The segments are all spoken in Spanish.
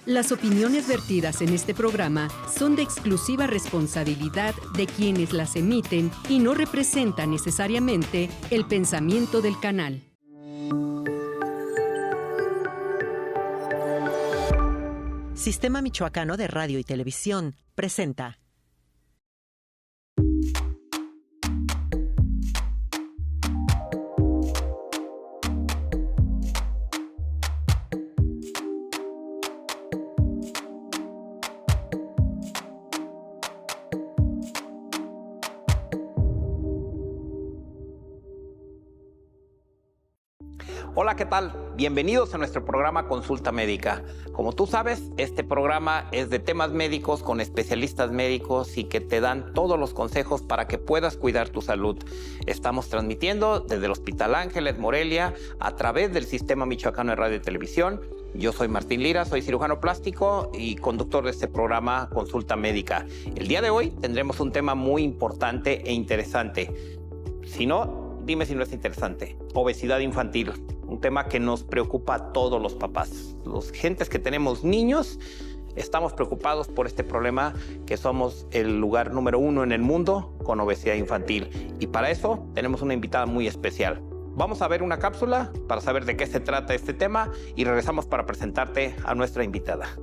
Las opiniones vertidas en este programa son de exclusiva responsabilidad de quienes las emiten y no representan necesariamente el pensamiento del canal. Sistema Michoacano de Radio y Televisión presenta. Hola, ¿qué tal? Bienvenidos a nuestro programa Consulta Médica. Como tú sabes, este programa es de temas médicos con especialistas médicos y que te dan todos los consejos para que puedas cuidar tu salud. Estamos transmitiendo desde el Hospital Ángeles, Morelia, a través del Sistema Michoacano de Radio y Televisión. Yo soy Martín Lira, soy cirujano plástico y conductor de este programa Consulta Médica. El día de hoy tendremos un tema muy importante e interesante. Si no, dime si no es interesante. Obesidad infantil. Un tema que nos preocupa a todos los papás. Los gentes que tenemos niños, estamos preocupados por este problema, que somos el lugar número 1 en el mundo con obesidad infantil. Y para eso tenemos una invitada muy especial. Vamos a ver una cápsula para saber de qué se trata este tema y regresamos para presentarte a nuestra invitada.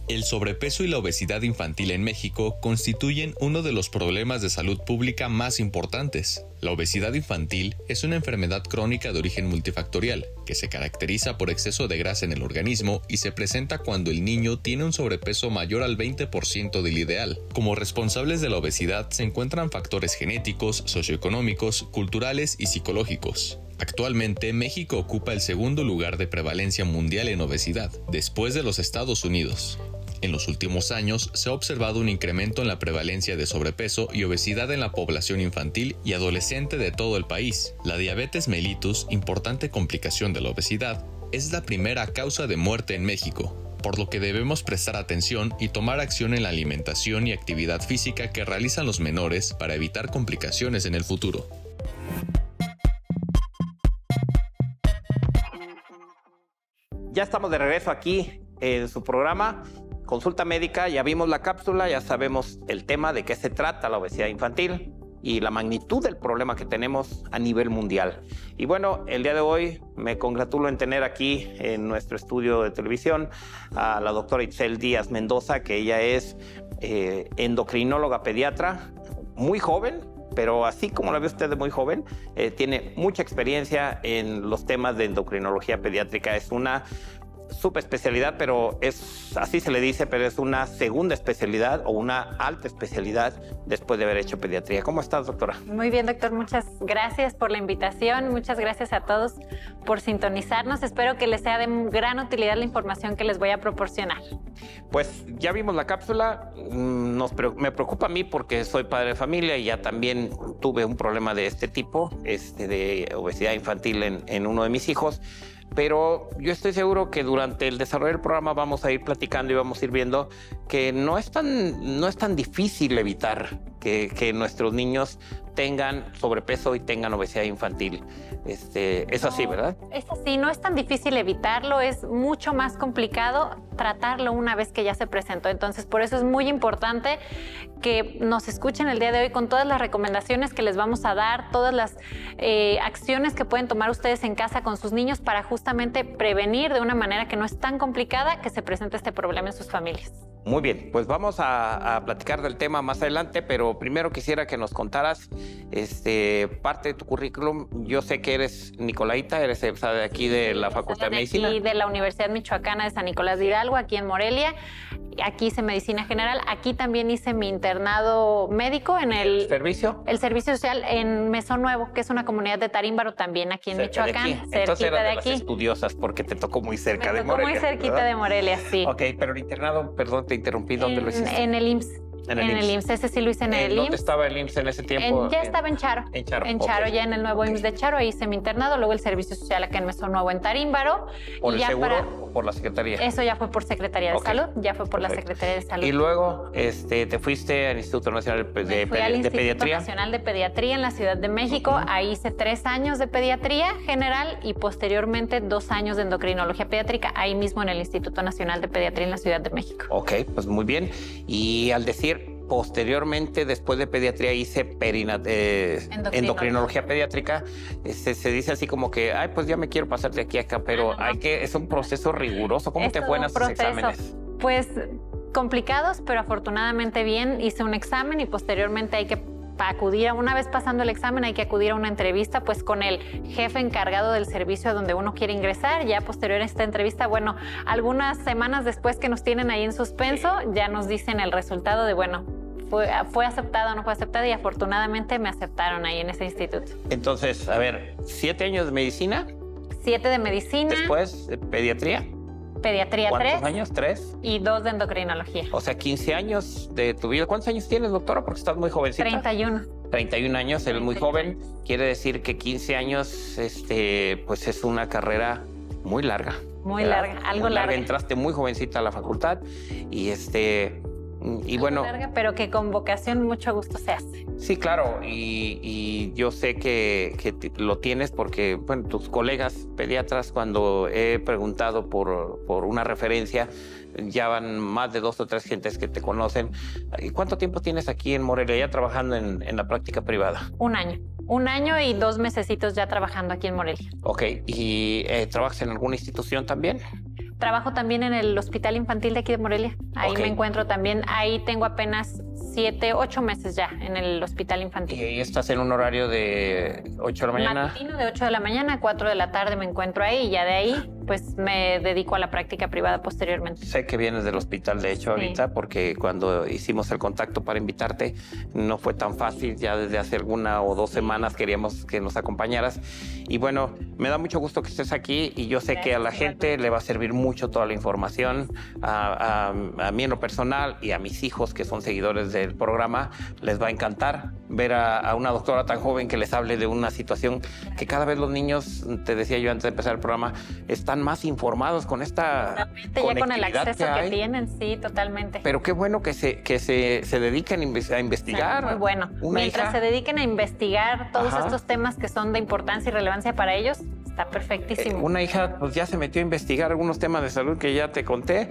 El sobrepeso y la obesidad infantil en México constituyen uno de los problemas de salud pública más importantes. La obesidad infantil es una enfermedad crónica de origen multifactorial, que se caracteriza por exceso de grasa en el organismo y se presenta cuando el niño tiene un sobrepeso mayor al 20% del ideal. Como responsables de la obesidad se encuentran factores genéticos, socioeconómicos, culturales y psicológicos. Actualmente, México ocupa el segundo lugar de prevalencia mundial en obesidad, después de los Estados Unidos. En los últimos años se ha observado un incremento en la prevalencia de sobrepeso y obesidad en la población infantil y adolescente de todo el país. La diabetes mellitus, importante complicación de la obesidad, es la primera causa de muerte en México, por lo que debemos prestar atención y tomar acción en la alimentación y actividad física que realizan los menores para evitar complicaciones en el futuro. Ya estamos de regreso aquí en su programa Consulta Médica. Ya vimos la cápsula, ya sabemos el tema, de qué se trata la obesidad infantil y la magnitud del problema que tenemos a nivel mundial. Y bueno, el día de hoy me congratulo en tener aquí en nuestro estudio de televisión a la doctora Itzel Díaz Mendoza, que ella es endocrinóloga pediatra, muy joven, pero así como la ve usted de muy joven, tiene mucha experiencia en los temas de endocrinología pediátrica. Es una subespecialidad, pero así se le dice, pero es una segunda especialidad o una alta especialidad después de haber hecho pediatría. ¿Cómo estás, doctora? Muy bien, doctor. Muchas gracias por la invitación. Muchas gracias a todos por sintonizarnos. Espero que les sea de gran utilidad la información que les voy a proporcionar. Pues ya vimos la cápsula. Me preocupa a mí porque soy padre de familia y ya también tuve un problema de este tipo, de obesidad infantil en uno de mis hijos. Pero yo estoy seguro que durante el desarrollo del programa vamos a ir platicando y vamos a ir viendo que no es tan difícil evitar que nuestros niños tengan sobrepeso y tengan obesidad infantil. Es así, ¿verdad? Es así, no es tan difícil evitarlo, es mucho más complicado tratarlo una vez que ya se presentó. Entonces, por eso es muy importante que nos escuchen el día de hoy con todas las recomendaciones que les vamos a dar, todas las acciones que pueden tomar ustedes en casa con sus niños para justamente prevenir de una manera que no es tan complicada que se presente este problema en sus familias. Muy bien, pues vamos a platicar del tema más adelante, pero primero quisiera que nos contaras parte de tu currículum. Yo sé que eres nicolaita, eres de aquí de la Facultad de Medicina. Aquí de la Universidad Michoacana de San Nicolás de Hidalgo, aquí en Morelia. Aquí hice medicina general. Aquí también hice mi internado médico en el servicio. El servicio social en Mesón Nuevo, que es una comunidad de Tarímbaro también aquí en cerca Michoacán. De aquí. Entonces eras de aquí. Las estudiosas porque te tocó muy cerca de Morelia. Muy cerquita, ¿verdad? De Morelia, sí. Ok, pero el internado, perdón, te interrumpí, ¿dónde lo hiciste? En el IMSS. En el IMSS, ese sí lo hice en el IMSS. ¿Dónde estaba el IMSS en ese tiempo? Ya estaba en Charo. En Charo. En Charo, ya en el nuevo IMSS de Charo, ahí hice mi internado, luego el servicio social acá en Meso Nuevo en Tarímbaro. ¿Por y el ya seguro o por la Secretaría? Eso ya fue por Secretaría de Salud, ya fue por la Secretaría de Salud. Y luego te fuiste al Instituto Nacional de Instituto Pediatría. Nacional de Pediatría en la Ciudad de México. Ahí hice 3 años de pediatría general y posteriormente 2 años de endocrinología pediátrica, ahí mismo en el Instituto Nacional de Pediatría en la Ciudad de México. Ok, pues muy bien. Y al decir posteriormente, después de pediatría, hice endocrinología pediátrica, se dice así como que, ay, pues ya me quiero pasar de aquí a acá, pero es un proceso riguroso. ¿Cómo te fue en esos exámenes? Pues complicados, pero afortunadamente bien. Hice un examen y posteriormente hay que acudir, una vez pasando el examen, hay que acudir a una entrevista pues con el jefe encargado del servicio a donde uno quiere ingresar. Ya posterior a esta entrevista, bueno, algunas semanas después que nos tienen ahí en suspenso, ya nos dicen el resultado de, bueno, fue aceptado o no fue aceptado, y afortunadamente me aceptaron ahí en ese instituto. Entonces, a ver, 7 años de medicina. 7 de medicina. Después, pediatría. Pediatría 3. ¿Cuántos años? 3. Y 2 de endocrinología. O sea, 15 años de tu vida. ¿Cuántos años tienes, doctora? Porque estás muy jovencita. 31. 31 años, eres muy joven. Quiere decir que 15 años, pues es una carrera muy larga. Muy larga, algo larga. Entraste muy jovencita a la facultad y bueno, larga, pero que con vocación mucho gusto se hace. Sí, claro, y yo sé que lo tienes porque, bueno, tus colegas pediatras, cuando he preguntado por una referencia, ya van más de 2 o 3 gentes que te conocen. ¿Cuánto tiempo tienes aquí en Morelia ya trabajando en la práctica privada? 1 año. 1 año y 2 mesecitos ya trabajando aquí en Morelia. Ok, ¿y trabajas en alguna institución también? Trabajo también en el Hospital Infantil de aquí de Morelia. Ahí me encuentro también. Ahí tengo apenas 7, 8 meses ya en el Hospital Infantil. ¿Y estás en un horario de 8 de la mañana? Matutino de 8 de la mañana a 4 de la tarde me encuentro ahí, y ya de ahí pues me dedico a la práctica privada posteriormente. Sé que vienes del hospital, de hecho, ahorita, porque cuando hicimos el contacto para invitarte no fue tan fácil. Ya desde hace 1 o 2 semanas queríamos que nos acompañaras. Y bueno, me da mucho gusto que estés aquí, y yo sé que a la gente le va a servir mucho toda la información. A mí en lo personal y a mis hijos, que son seguidores del programa, les va a encantar ver a una doctora tan joven que les hable de una situación que cada vez los niños, te decía yo antes de empezar el programa, están más informados con esta ya con el acceso que tienen, sí, totalmente. Pero qué bueno que se dediquen a investigar. Muy bueno. Mientras se dediquen a investigar todos estos temas que son de importancia y relevancia para ellos, está perfectísimo. Una hija pues ya se metió a investigar algunos temas de salud que ya te conté.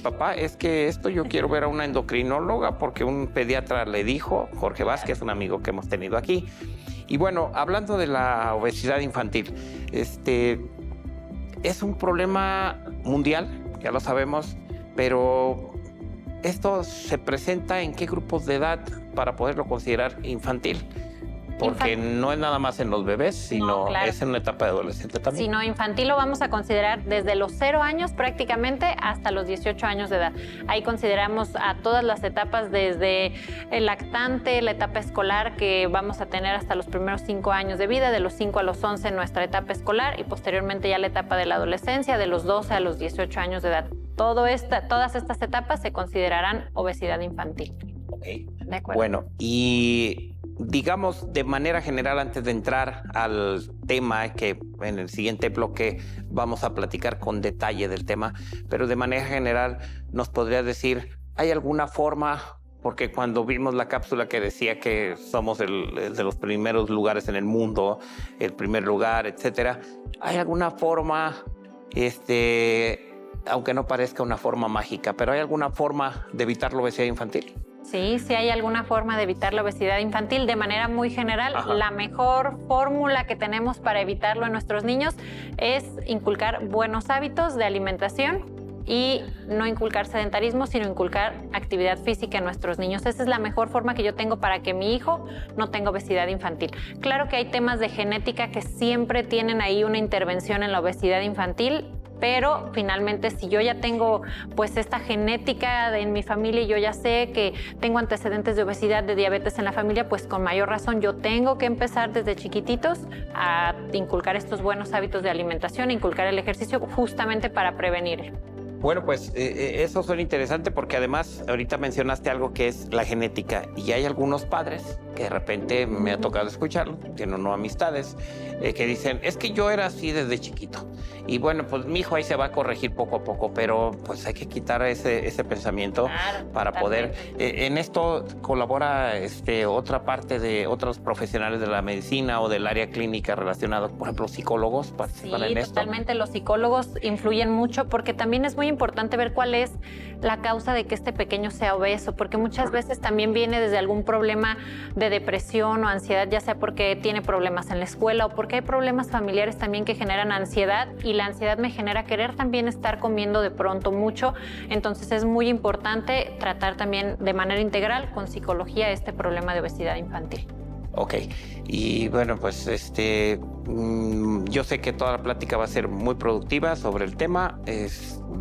Papá, es que yo quiero ver a una endocrinóloga porque un pediatra le dijo, Jorge Vázquez, un amigo que hemos tenido aquí. Y bueno, hablando de la obesidad infantil, es un problema mundial, ya lo sabemos, pero ¿esto se presenta en qué grupos de edad para poderlo considerar infantil? Porque no es nada más en los bebés, sino es en una etapa de adolescente también. Sino infantil lo vamos a considerar desde los 0 años prácticamente hasta los 18 años de edad. Ahí consideramos a todas las etapas, desde el lactante, la etapa escolar que vamos a tener hasta los primeros 5 años de vida, de los 5 a los 11 nuestra etapa escolar, y posteriormente ya la etapa de la adolescencia, de los 12 a los 18 años de edad. Todas estas etapas se considerarán obesidad infantil. Ok. De acuerdo. Bueno, y digamos de manera general, antes de entrar al tema, que en el siguiente bloque vamos a platicar con detalle del tema, pero de manera general, ¿nos podrías decir, hay alguna forma? Porque cuando vimos la cápsula que decía que somos de los primeros lugares en el mundo, el primer lugar, etcétera, ¿hay alguna forma, aunque no parezca una forma mágica, pero hay alguna forma de evitar la obesidad infantil? Sí, sí hay alguna forma de evitar la obesidad infantil. De manera muy general, la mejor fórmula que tenemos para evitarlo en nuestros niños es inculcar buenos hábitos de alimentación y no inculcar sedentarismo, sino inculcar actividad física en nuestros niños. Esa es la mejor forma que yo tengo para que mi hijo no tenga obesidad infantil. Claro que hay temas de genética que siempre tienen ahí una intervención en la obesidad infantil, pero finalmente si yo ya tengo pues esta genética en mi familia y yo ya sé que tengo antecedentes de obesidad, de diabetes en la familia, pues con mayor razón yo tengo que empezar desde chiquititos a inculcar estos buenos hábitos de alimentación, inculcar el ejercicio justamente para prevenir. Bueno, pues eso suena interesante porque además ahorita mencionaste algo que es la genética y hay algunos padres que de repente me ha tocado escucharlo, tienen no amistades, que dicen, es que yo era así desde chiquito y bueno, pues mi hijo ahí se va a corregir poco a poco, pero pues hay que quitar ese pensamiento para poder... en esto colabora otra parte de otros profesionales de la medicina o del área clínica relacionados, por ejemplo, psicólogos participan en esto. Totalmente, los psicólogos influyen mucho porque también es muy importante ver cuál es la causa de que este pequeño sea obeso, porque muchas veces también viene desde algún problema de depresión o ansiedad, ya sea porque tiene problemas en la escuela o porque hay problemas familiares también que generan ansiedad y la ansiedad me genera querer también estar comiendo de pronto mucho, entonces es muy importante tratar también de manera integral con psicología este problema de obesidad infantil. Ok, y bueno, pues yo sé que toda la plática va a ser muy productiva sobre el tema.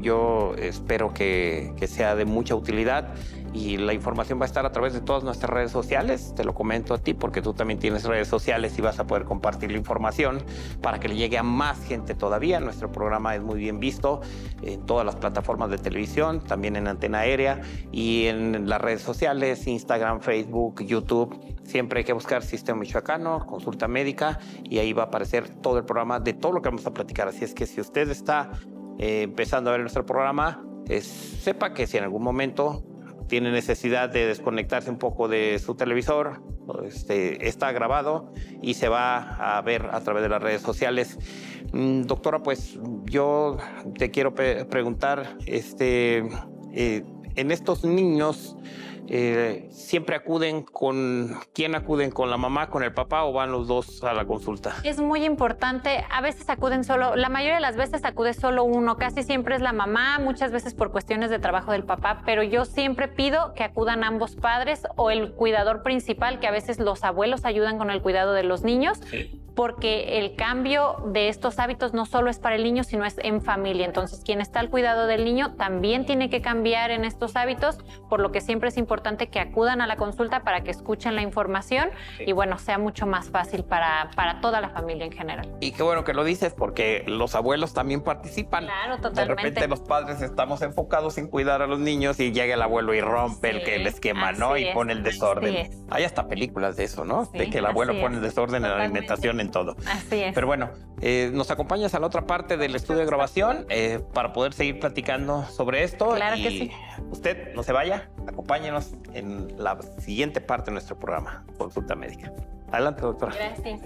Yo espero que sea de mucha utilidad y la información va a estar a través de todas nuestras redes sociales. Te lo comento a ti porque tú también tienes redes sociales y vas a poder compartir la información para que le llegue a más gente todavía. Nuestro programa es muy bien visto en todas las plataformas de televisión, también en Antena Aérea y en las redes sociales, Instagram, Facebook, YouTube. Siempre hay que buscar Sistema Michoacano, Consulta Médica y ahí va a aparecer todo el programa de todo lo que vamos a platicar. Así es que si usted está empezando a ver nuestro programa, sepa que si en algún momento tiene necesidad de desconectarse un poco de su televisor, está grabado y se va a ver a través de las redes sociales. Doctora, pues yo te quiero preguntar, en estos niños, ¿siempre acuden con la mamá, con el papá o van los dos a la consulta? Es muy importante, a veces acuden solo, la mayoría de las veces acude solo uno, casi siempre es la mamá, muchas veces por cuestiones de trabajo del papá, pero yo siempre pido que acudan ambos padres o el cuidador principal, que a veces los abuelos ayudan con el cuidado de los niños. Sí. Porque el cambio de estos hábitos no solo es para el niño, sino es en familia. Entonces, quien está al cuidado del niño también tiene que cambiar en estos hábitos, por lo que siempre es importante que acudan a la consulta para que escuchen la información y, bueno, sea mucho más fácil para toda la familia en general. Y qué bueno que lo dices, porque los abuelos también participan. Claro, totalmente. De repente los padres estamos enfocados en cuidar a los niños y llega el abuelo y rompe el esquema, ¿no? Y pone el desorden. Hay hasta películas de eso, ¿no? Sí, de que el abuelo pone el desorden en la alimentación, en todo. Así es. Pero bueno, nos acompañas a la otra parte del estudio de grabación para poder seguir platicando sobre esto. Claro que sí. Usted no se vaya, acompáñenos en la siguiente parte de nuestro programa, Consulta Médica. Adelante, doctora. Gracias.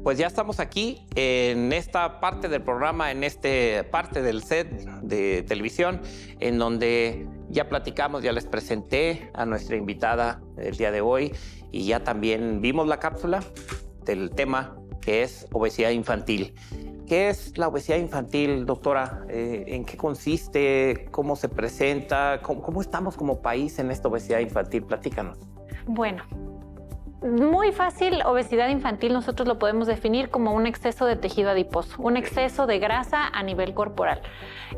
Pues ya estamos aquí en esta parte del programa, en esta parte del set de televisión, en donde ya platicamos, ya les presenté a nuestra invitada el día de hoy y ya también vimos la cápsula del tema que es obesidad infantil. ¿Qué es la obesidad infantil, doctora? ¿En qué consiste? ¿Cómo se presenta? ¿Cómo estamos como país en esta obesidad infantil? Platícanos. Bueno, muy fácil, obesidad infantil nosotros lo podemos definir como un exceso de tejido adiposo, un exceso de grasa a nivel corporal.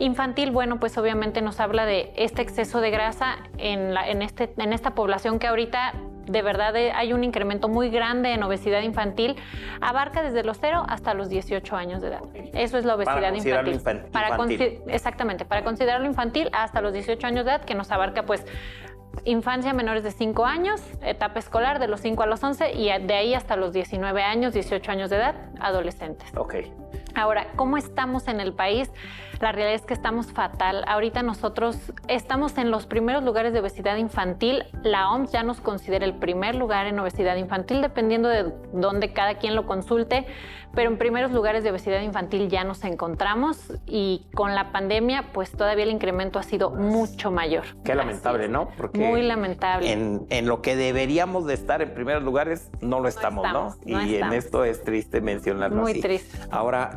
Infantil, bueno, pues obviamente nos habla de este exceso de grasa en esta población que ahorita de verdad hay un incremento muy grande en obesidad infantil, abarca desde los 0 hasta los 18 años de edad. Eso es la obesidad infantil. Exactamente, para considerarlo infantil hasta los 18 años de edad, que nos abarca pues infancia menores de 5 años, etapa escolar de los 5 a los 11 y de ahí hasta los 19 años, 18 años de edad, adolescentes. Ok. Ahora, ¿cómo estamos en el país? La realidad es que estamos fatal. Ahorita nosotros estamos en los primeros lugares de obesidad infantil. La OMS ya nos considera el primer lugar en obesidad infantil, dependiendo de dónde cada quien lo consulte, pero en primeros lugares de obesidad infantil ya nos encontramos y con la pandemia, pues todavía el incremento ha sido mucho mayor. Qué lamentable, ¿no? Porque muy lamentable. En lo que deberíamos de estar en primeros lugares, no lo estamos, ¿no? Y en esto es triste mencionarlo así. Muy triste. Ahora,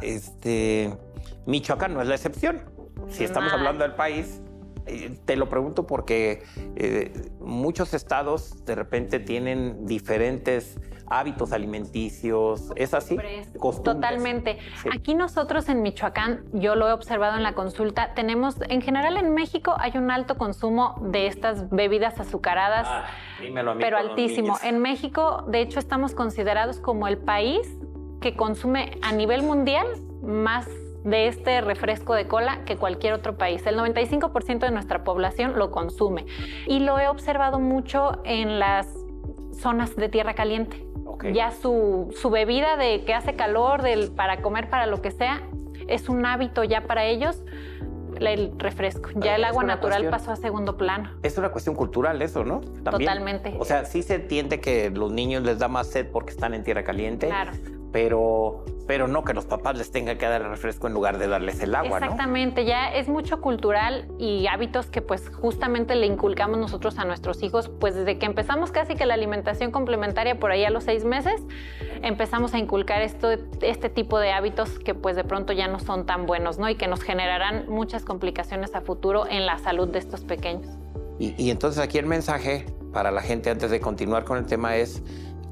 Michoacán no es la excepción. Si estamos hablando del país, Te lo pregunto porque muchos estados de repente tienen diferentes hábitos alimenticios. ¿Es así? Costumbres. Totalmente. Sí. Aquí nosotros en Michoacán, yo lo he observado en la consulta, tenemos, en general en México hay un alto consumo de estas bebidas azucaradas, dímelo a mí, pero altísimo. En México, de hecho, estamos considerados como el país que consume a nivel mundial más de este refresco de cola que cualquier otro país. El 95% de nuestra población lo consume. Y lo he observado mucho en las zonas de tierra caliente. Okay. Ya su bebida de que hace calor, para comer, para lo que sea, es un hábito ya para ellos, el refresco. Ya el agua natural pasó a segundo plano. Es una cuestión cultural eso, ¿no? ¿También? Totalmente. O sea, sí se entiende que los niños les da más sed porque están en tierra caliente. Claro. Pero no que los papás les tengan que dar el refresco en lugar de darles el agua, exactamente, ¿no? Ya es mucho cultural y hábitos que pues justamente le inculcamos nosotros a nuestros hijos, pues desde que empezamos casi que la alimentación complementaria por ahí a los 6 meses, empezamos a inculcar este tipo de hábitos que pues de pronto ya no son tan buenos, ¿no? Y que nos generarán muchas complicaciones a futuro en la salud de estos pequeños. Y entonces aquí el mensaje para la gente antes de continuar con el tema es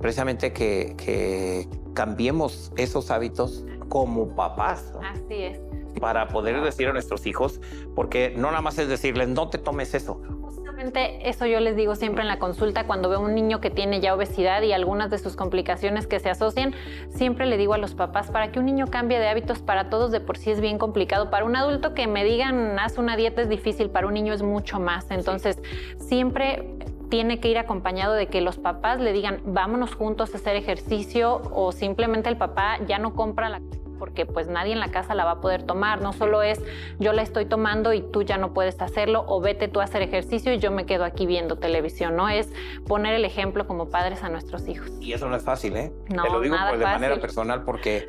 precisamente que cambiemos esos hábitos como papás, ¿no? Así es. Para poder decir a nuestros hijos, porque no nada más es decirles, no te tomes eso. Justamente eso yo les digo siempre en la consulta cuando veo un niño que tiene ya obesidad y algunas de sus complicaciones que se asocian, siempre le digo a los papás, para que un niño cambie de hábitos, para todos de por sí es bien complicado. Para un adulto que me digan, haz una dieta es difícil, para un niño es mucho más. Entonces, siempre tiene que ir acompañado de que los papás le digan, vámonos juntos a hacer ejercicio, o simplemente el papá ya no compra la porque pues nadie en la casa la va a poder tomar. No solo es yo la estoy tomando y tú ya no puedes hacerlo, o vete tú a hacer ejercicio y yo me quedo aquí viendo televisión, ¿no? Es poner el ejemplo como padres a nuestros hijos. Y eso no es fácil, ¿eh? No, te lo digo pues, de fácil. Manera personal porque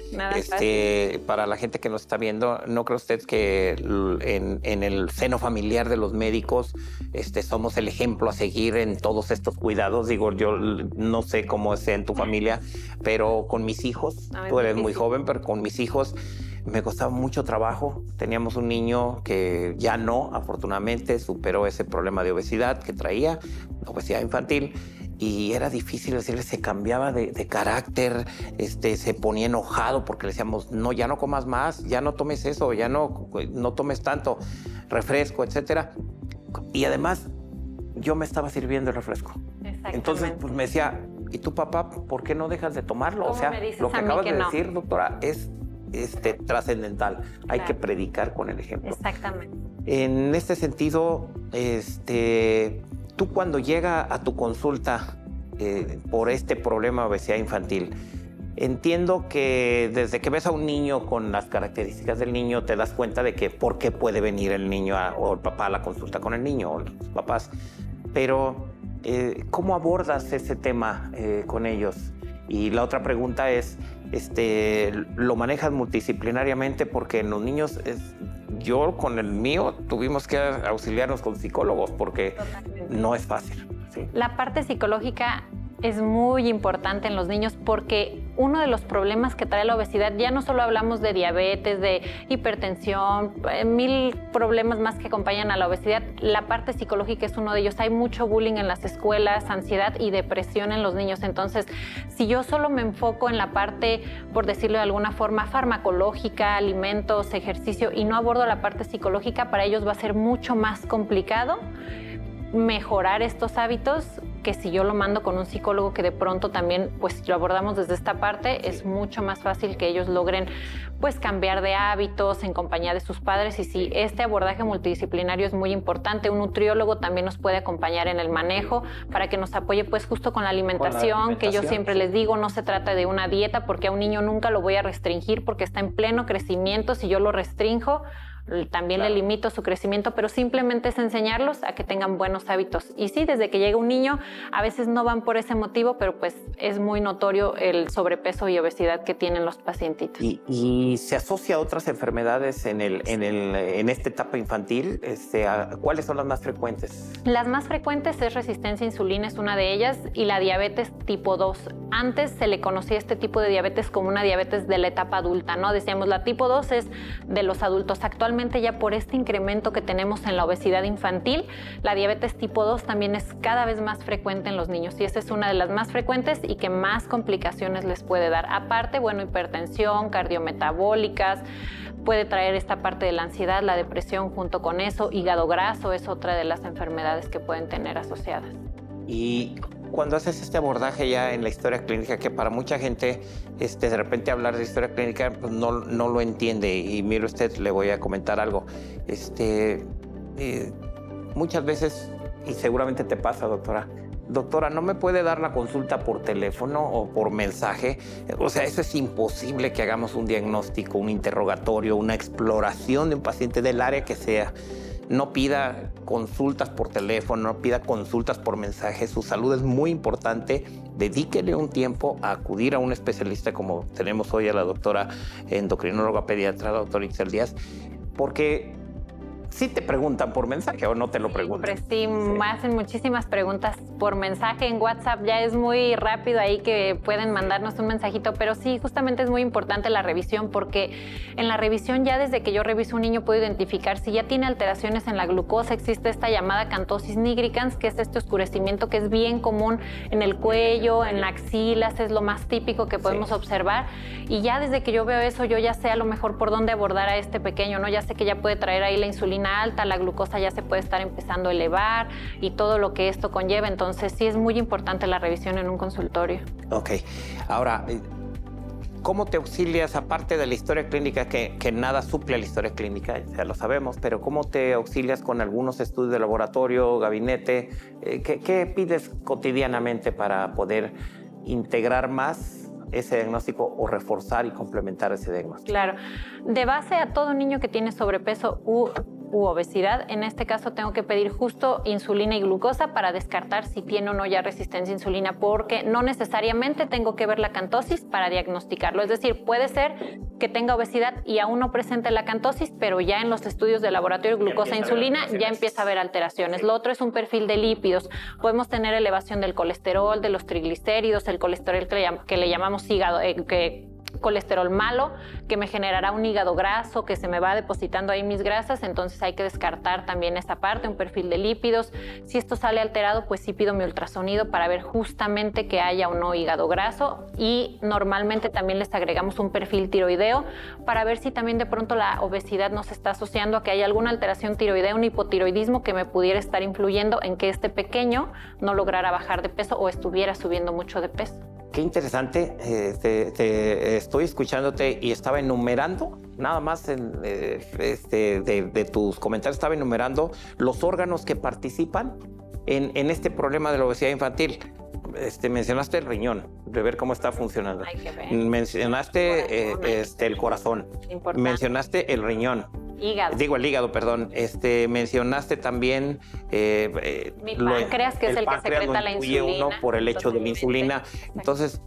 para la gente que nos está viendo, ¿no cree usted que en el seno familiar de los médicos somos el ejemplo a seguir en todos estos cuidados? Digo, yo no sé cómo sea en tu familia, pero con mis hijos, tú eres muy joven, pero con mis hijos me costaba mucho trabajo. Teníamos un niño que ya no, afortunadamente, superó ese problema de obesidad que traía, obesidad infantil, y era difícil decirle, se cambiaba de carácter, se ponía enojado porque le decíamos, no, ya no comas más, ya no tomes eso, ya no tomes tanto refresco, etcétera. Y además, yo me estaba sirviendo el refresco. Entonces, pues me decía, ¿y tú, papá, por qué no dejas de tomarlo? O sea, lo que acabas de decir, doctora, es trascendental. Hay que predicar con el ejemplo. Exactamente. En este sentido, tú cuando llega a tu consulta por este problema de obesidad infantil, entiendo que desde que ves a un niño con las características del niño, te das cuenta de que por qué puede venir el niño o el papá a la consulta con el niño o los papás. Pero, ¿cómo abordas ese tema con ellos? Y la otra pregunta es, ¿lo manejas multidisciplinariamente? Porque en los niños, yo con el mío tuvimos que auxiliarnos con psicólogos porque no es fácil. ¿Sí? La parte psicológica es muy importante en los niños porque uno de los problemas que trae la obesidad, ya no solo hablamos de diabetes, de hipertensión, 1000 problemas más que acompañan a la obesidad, la parte psicológica es uno de ellos. Hay mucho bullying en las escuelas, ansiedad y depresión en los niños. Entonces, si yo solo me enfoco en la parte, por decirlo de alguna forma, farmacológica, alimentos, ejercicio, y no abordo la parte psicológica, para ellos va a ser mucho más complicado mejorar estos hábitos que si yo lo mando con un psicólogo que de pronto también pues lo abordamos desde esta parte, es mucho más fácil que ellos logren pues cambiar de hábitos en compañía de sus padres. Y sí, este abordaje multidisciplinario es muy importante. Un nutriólogo también nos puede acompañar en el manejo para que nos apoye pues justo con la alimentación, que yo siempre les digo, no se trata de una dieta porque a un niño nunca lo voy a restringir porque está en pleno crecimiento. Si yo lo restrinjo, también le limito su crecimiento, pero simplemente es enseñarlos a que tengan buenos hábitos. Y sí, desde que llega un niño, a veces no van por ese motivo, pero pues es muy notorio el sobrepeso y obesidad que tienen los pacientitos. ¿Y se asocia a otras enfermedades en esta etapa infantil? ¿Cuáles son las más frecuentes? Las más frecuentes es resistencia a insulina, es una de ellas, y la diabetes tipo 2. Antes se le conocía este tipo de diabetes como una diabetes de la etapa adulta, ¿no? Decíamos, la tipo 2 es de los adultos. Actualmente actualmente ya por este incremento que tenemos en la obesidad infantil, la diabetes tipo 2 también es cada vez más frecuente en los niños y esa es una de las más frecuentes y que más complicaciones les puede dar. Aparte, bueno, hipertensión, cardiometabólicas, puede traer esta parte de la ansiedad, la depresión junto con eso, hígado graso es otra de las enfermedades que pueden tener asociadas. Y cuando haces este abordaje ya en la historia clínica, que para mucha gente de repente hablar de historia clínica pues no lo entiende, y mire usted, le voy a comentar algo. Muchas veces, y seguramente te pasa, doctora, ¿no me puede dar la consulta por teléfono o por mensaje? O sea, eso es imposible, que hagamos un diagnóstico, un interrogatorio, una exploración de un paciente del área que sea. No pida consultas por teléfono, no pida consultas por mensaje. Su salud es muy importante. Dedíquele un tiempo a acudir a un especialista como tenemos hoy a la doctora endocrinóloga pediatra, la doctora Itzel Díaz, porque sí te preguntan por mensaje o no te lo preguntan. Sí, me hacen muchísimas preguntas por mensaje en WhatsApp. Ya es muy rápido ahí que pueden mandarnos un mensajito, pero sí, justamente es muy importante la revisión, porque en la revisión ya desde que yo reviso un niño puedo identificar si ya tiene alteraciones en la glucosa. Existe esta llamada acantosis nigricans, que es este oscurecimiento que es bien común en el cuello, en las axilas, es lo más típico que podemos observar. Y ya desde que yo veo eso, yo ya sé a lo mejor por dónde abordar a este pequeño, ¿no? Ya sé que ya puede traer ahí la insulina alta, la glucosa ya se puede estar empezando a elevar y todo lo que esto conlleva. Entonces sí es muy importante la revisión en un consultorio. Ok. Ahora, ¿cómo te auxilias, aparte de la historia clínica, que nada suple a la historia clínica, ya lo sabemos, pero cómo te auxilias con algunos estudios de laboratorio, gabinete? ¿Qué pides cotidianamente para poder integrar más ese diagnóstico o reforzar y complementar ese diagnóstico? Claro. De base, a todo niño que tiene sobrepeso u obesidad, en este caso tengo que pedir justo insulina y glucosa para descartar si tiene o no ya resistencia a insulina, porque no necesariamente tengo que ver la acantosis para diagnosticarlo. Es decir, puede ser que tenga obesidad y aún no presente la acantosis, pero ya en los estudios de laboratorio glucosa e insulina ya empieza a haber alteraciones. Lo otro es un perfil de lípidos. Podemos tener elevación del colesterol, de los triglicéridos, el colesterol que le llamamos hígado, colesterol malo, que me generará un hígado graso, que se me va depositando ahí mis grasas. Entonces hay que descartar también esa parte, un perfil de lípidos. Si esto sale alterado, pues sí pido mi ultrasonido para ver justamente que haya o no hígado graso, y normalmente también les agregamos un perfil tiroideo para ver si también de pronto la obesidad nos está asociando a que haya alguna alteración tiroidea, un hipotiroidismo que me pudiera estar influyendo en que este pequeño no lograra bajar de peso o estuviera subiendo mucho de peso. Qué interesante, estoy escuchándote y estaba enumerando, nada más de tus comentarios, estaba enumerando los órganos que participan en este problema de la obesidad infantil. Mencionaste el riñón, de ver cómo está funcionando. Hay que ver. Mencionaste el corazón. Importante. Mencionaste el riñón. Hígado. Digo, el hígado, perdón. Mencionaste también mi páncreas, que es el que secreta la insulina. Uno por el hecho de la insulina. Entonces,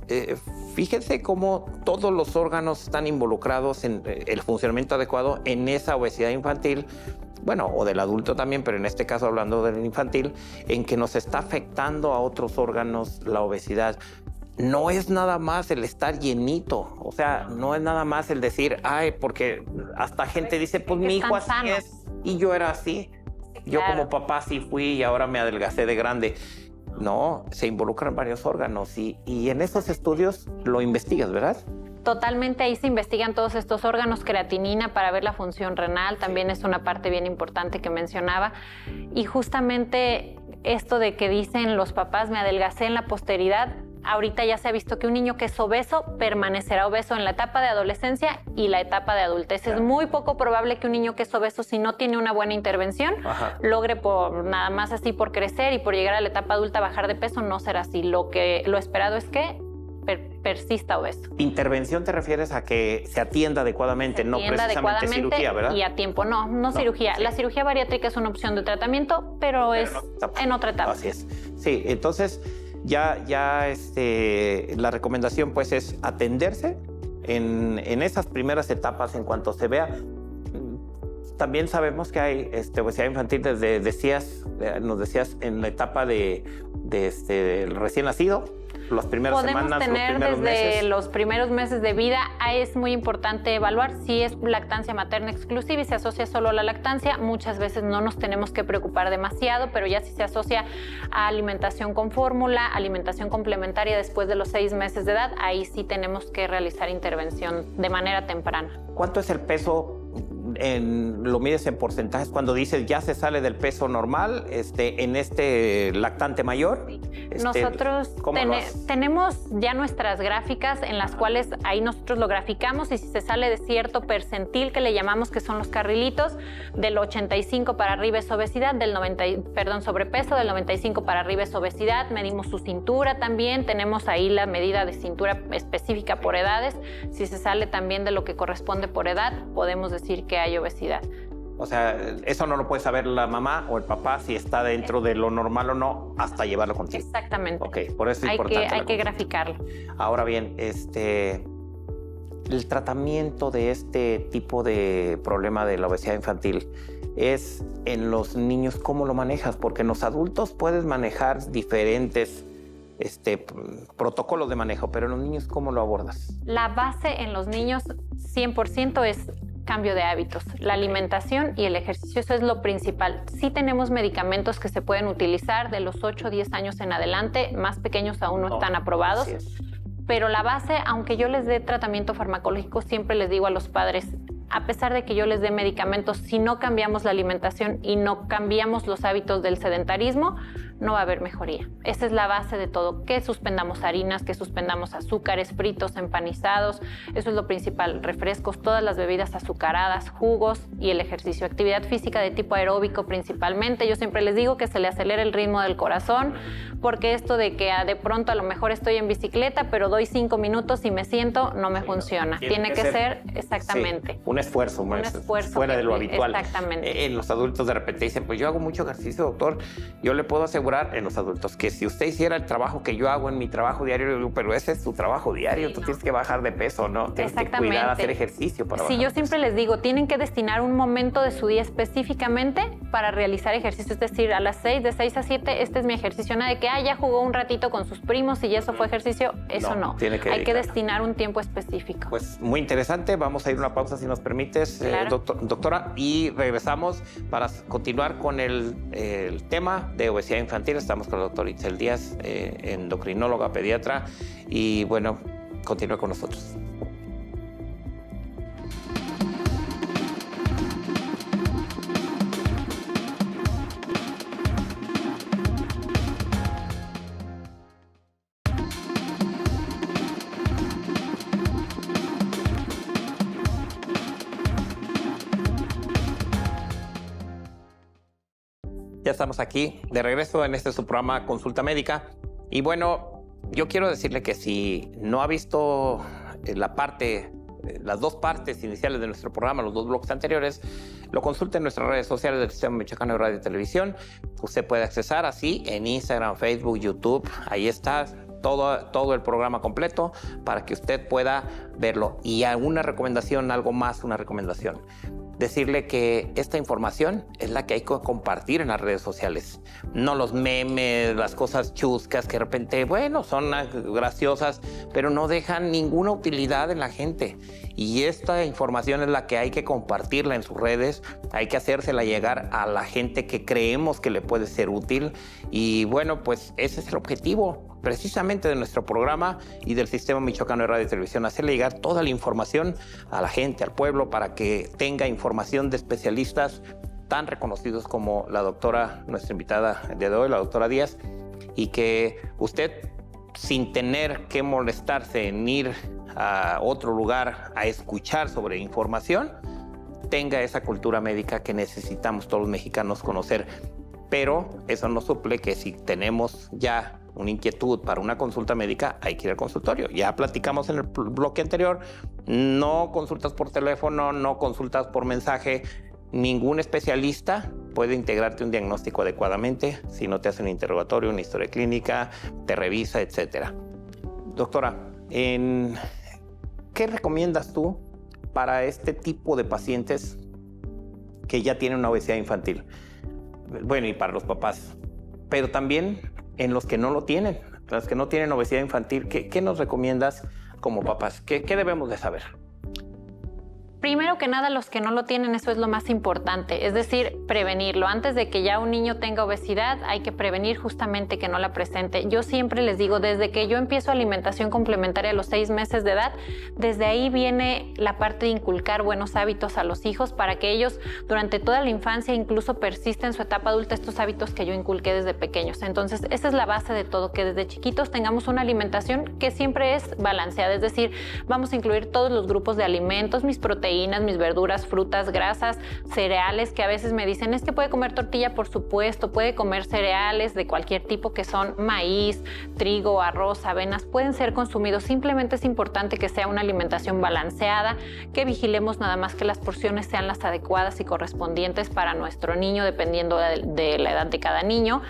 fíjense cómo todos los órganos están involucrados en el funcionamiento adecuado en esa obesidad infantil. Bueno, o del adulto también, pero en este caso hablando del infantil, en que nos está afectando a otros órganos la obesidad. No es nada más el estar llenito, o sea, no es nada más el decir, ay, porque hasta gente dice, pues mi hijo así es, y yo era así. Yo como papá sí fui y ahora me adelgacé de grande. No, se involucran varios órganos y en esos estudios lo investigas, ¿verdad? Totalmente, ahí se investigan todos estos órganos, creatinina para ver la función renal, también es una parte bien importante que mencionaba. Y justamente esto de que dicen los papás, me adelgacé en la posteridad, ahorita ya se ha visto que un niño que es obeso permanecerá obeso en la etapa de adolescencia y la etapa de adultez. Claro. Es muy poco probable que un niño que es obeso, si no tiene una buena intervención, logre por nada más así por crecer y por llegar a la etapa adulta bajar de peso. No será así. Lo esperado es que persista obeso. ¿Intervención te refieres a que se atienda adecuadamente, no precisamente cirugía, verdad? Y a tiempo, no cirugía. Sí. La cirugía bariátrica es una opción de tratamiento, pero es en otra etapa. Así es. Sí, entonces ya la recomendación pues es atenderse en esas primeras etapas en cuanto se vea. También sabemos que hay obesidad infantil nos decías en la etapa del recién nacido. las primeras semanas, tener los primeros desde meses. los primeros meses de vida. Es muy importante evaluar si es lactancia materna exclusiva y se asocia solo a la lactancia. Muchas veces no nos tenemos que preocupar demasiado, pero ya si se asocia a alimentación con fórmula, alimentación complementaria después de los 6 meses de edad, ahí sí tenemos que realizar intervención de manera temprana. ¿Cuánto es el peso? Lo mides en porcentajes cuando dices ya se sale del peso normal en este lactante mayor. Nosotros tenemos ya nuestras gráficas en las cuales ahí nosotros lo graficamos y si se sale de cierto percentil que le llamamos que son los carrilitos, del 85 para arriba es obesidad, sobrepeso, del 95 para arriba es obesidad. Medimos su cintura también, tenemos ahí la medida de cintura específica por edades. Si se sale también de lo que corresponde por edad, podemos decir que hay obesidad. O sea, eso no lo puede saber la mamá o el papá si está dentro de lo normal o no hasta llevarlo contigo. Exactamente. Ok, por eso es importante. Hay que graficarlo. Ahora bien, el tratamiento de este tipo de problema de la obesidad infantil es en los niños, ¿cómo lo manejas? Porque en los adultos puedes manejar diferentes protocolos de manejo, pero en los niños, ¿cómo lo abordas? La base en los niños 100% es cambio de hábitos, la alimentación y el ejercicio, eso es lo principal. Sí tenemos medicamentos que se pueden utilizar de los 8 o 10 años en adelante, más pequeños aún no están aprobados, pero la base, aunque yo les dé tratamiento farmacológico, siempre les digo a los padres, a pesar de que yo les dé medicamentos, si no cambiamos la alimentación y no cambiamos los hábitos del sedentarismo, no va a haber mejoría. Esa es la base de todo, que suspendamos harinas, que suspendamos azúcares, fritos, empanizados, eso es lo principal, refrescos, todas las bebidas azucaradas, jugos y el ejercicio, actividad física de tipo aeróbico principalmente. Yo siempre les digo que se le acelere el ritmo del corazón, porque esto de que de pronto a lo mejor estoy en bicicleta, pero doy 5 minutos y me siento, no me funciona. Tiene que ser exactamente. Un esfuerzo fuera de lo habitual. Exactamente. En los adultos de repente dicen, pues yo hago mucho ejercicio, doctor. Yo le puedo asegurar en los adultos que si usted hiciera el trabajo que yo hago en mi trabajo diario, yo digo, pero ese es tu trabajo diario, tú tienes que bajar de peso, ¿no? Tienes que cuidar, hacer ejercicio para bajar. Yo siempre les digo, tienen que destinar un momento de su día específicamente para realizar ejercicio, es decir, a las 6, de 6 a 7, este es mi ejercicio, nada de que ya jugó un ratito con sus primos y eso fue ejercicio, eso no. Hay que destinar un tiempo específico. Pues muy interesante, vamos a ir a una pausa si nos permites, claro. Doctora, y regresamos para continuar con el tema de obesidad infantil. Estamos con la doctora Itzel Díaz, endocrinóloga, pediatra, y bueno, continúe con nosotros. Ya estamos aquí de regreso en su programa Consulta Médica. Y bueno, yo quiero decirle que si no ha visto las 2 partes iniciales de nuestro programa, los 2 bloques anteriores, lo consulte en nuestras redes sociales del Sistema Michoacano de Radio y Televisión. Usted puede accesar así en Instagram, Facebook, YouTube. Ahí está todo el programa completo para que usted pueda verlo. Y alguna recomendación, una recomendación. Decirle que esta información es la que hay que compartir en las redes sociales. No los memes, las cosas chuscas que de repente, bueno, son graciosas, pero no dejan ninguna utilidad en la gente. Y esta información es la que hay que compartirla en sus redes, hay que hacérsela llegar a la gente que creemos que le puede ser útil. Y bueno, pues ese es el objetivo precisamente de nuestro programa y del Sistema Michoacano de Radio y Televisión, hacerle llegar toda la información a la gente, al pueblo, para que tenga información de especialistas tan reconocidos como la doctora, nuestra invitada el día de hoy, la doctora Díaz, y que usted, sin tener que molestarse en ir a otro lugar a escuchar sobre información, tenga esa cultura médica que necesitamos todos los mexicanos conocer. Pero eso no suple que si tenemos ya una inquietud para una consulta médica, hay que ir al consultorio. Ya platicamos en el bloque anterior, no consultas por teléfono, no consultas por mensaje. Ningún especialista puede integrarte un diagnóstico adecuadamente si no te hace un interrogatorio, una historia clínica, te revisa, etc. Doctora, ¿qué recomiendas tú para este tipo de pacientes que ya tienen una obesidad infantil? Bueno, y para los papás, pero también en los que no lo tienen, las que no tienen obesidad infantil, ¿qué nos recomiendas como papás? ¿Qué debemos de saber? Primero que nada, los que no lo tienen, eso es lo más importante, es decir, prevenirlo. Antes de que ya un niño tenga obesidad, hay que prevenir justamente que no la presente. Yo siempre les digo, desde que yo empiezo alimentación complementaria a los 6 meses de edad, desde ahí viene la parte de inculcar buenos hábitos a los hijos para que ellos durante toda la infancia incluso persisten en su etapa adulta estos hábitos que yo inculqué desde pequeños. Entonces, esa es la base de todo, que desde chiquitos tengamos una alimentación que siempre es balanceada, es decir, vamos a incluir todos los grupos de alimentos, mis proteínas, mis verduras, frutas, grasas, cereales, que a veces me dicen, es que puede comer tortilla, por supuesto, puede comer cereales de cualquier tipo que son maíz, trigo, arroz, avenas, pueden ser consumidos. Simplemente es importante que sea una alimentación balanceada, que vigilemos nada más que las porciones sean las adecuadas y correspondientes para nuestro niño, dependiendo de la edad de cada niño.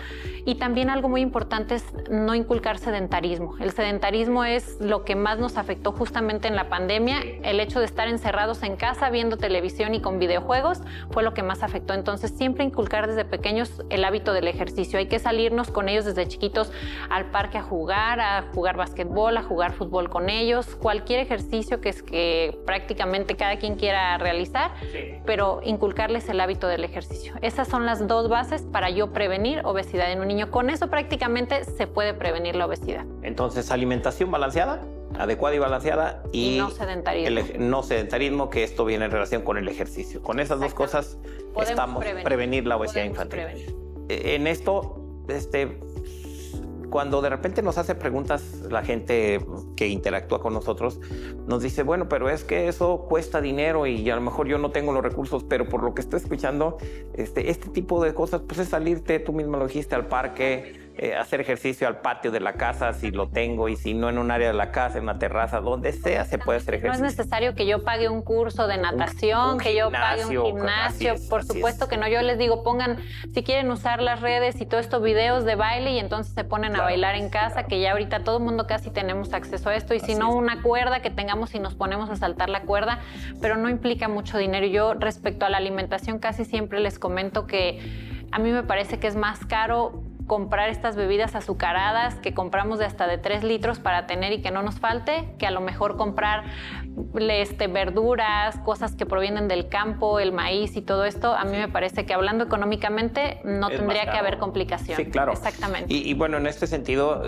Y también algo muy importante es no inculcar sedentarismo. El sedentarismo es lo que más nos afectó justamente en la pandemia. El hecho de estar encerrados en casa viendo televisión y con videojuegos fue lo que más afectó. Entonces, siempre inculcar desde pequeños el hábito del ejercicio. Hay que salirnos con ellos desde chiquitos al parque a jugar básquetbol, a jugar fútbol con ellos, cualquier ejercicio que prácticamente cada quien quiera realizar, pero inculcarles el hábito del ejercicio. Esas son las 2 bases para yo prevenir obesidad en un niño. Con eso prácticamente se puede prevenir la obesidad. Entonces, alimentación balanceada, adecuada y balanceada, y no sedentarismo. No sedentarismo, que esto viene en relación con el ejercicio. Con esas 2 cosas estamos prevenir la obesidad infantil. En esto, cuando de repente nos hace preguntas la gente que interactúa con nosotros, nos dice, bueno, pero es que eso cuesta dinero y a lo mejor yo no tengo los recursos, pero por lo que estoy escuchando, este tipo de cosas, pues es salirte, tú mismo lo dijiste, al parque, hacer ejercicio al patio de la casa, si lo tengo, y si no en un área de la casa, en una terraza, donde sea se puede hacer ejercicio. No es necesario que yo pague un curso de natación, que yo pague un gimnasio, por supuesto que no. Yo les digo, pongan, si quieren usar las redes y todo esto, videos de baile, y entonces se ponen a bailar en casa, que ya ahorita todo el mundo casi tenemos acceso a esto, y si no, una cuerda que tengamos y nos ponemos a saltar la cuerda, pero no implica mucho dinero. Yo, respecto a la alimentación, casi siempre les comento que a mí me parece que es más caro comprar estas bebidas azucaradas que compramos de hasta de 3 litros para tener y que no nos falte, que a lo mejor comprar verduras, cosas que provienen del campo, el maíz y todo esto. A mí me parece que, hablando económicamente, no tendría que haber complicación. Sí, claro. Exactamente. Y bueno, en este sentido,